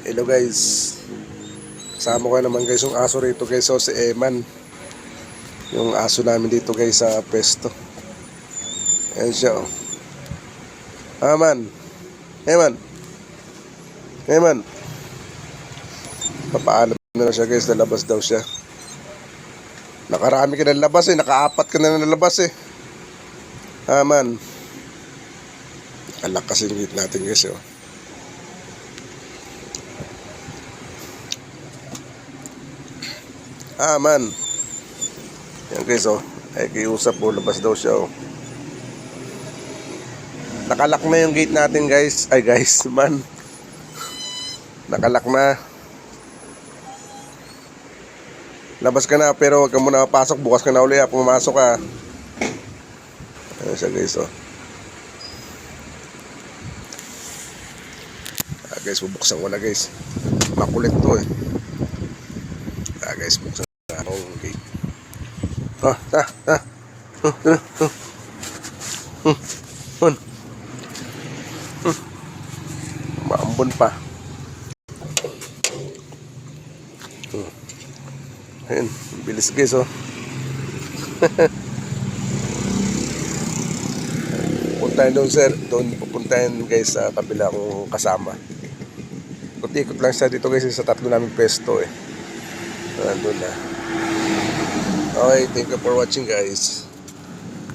Hello guys. Kasama ko naman guys yung aso rito guys. So si Eman. Yung aso namin dito guys sa pesto. Ayan siya oh. Eman. Eman. Eman. Papaalam na siya guys. Nalabas daw siya. Nakarami ka na labas eh. Nakaapat ka na nalabas eh. Eman. Alak kasi yung natin guys oh. Man. Yan guys oh. Ay kiusap po. Labas daw siya oh. Nakalak na yung gate natin guys. Ay guys man. Nakalak na. Labas ka na pero wag ka muna mapasok. Bukas ka na uli ha. Pumasok ka. Ayan siya guys oh. Guys bubuksan ko na guys. Makulit to eh. Guys buksan na akong gate. Maambon pa. Ayun, bilis guys oh. Puntahan doon sir. Doon pupuntahan guys sa kabila kong kasama. Ikot-ikot lang siya dito guys sa tatlo namin pesto eh. Nandun na. Okay, thank you for watching guys.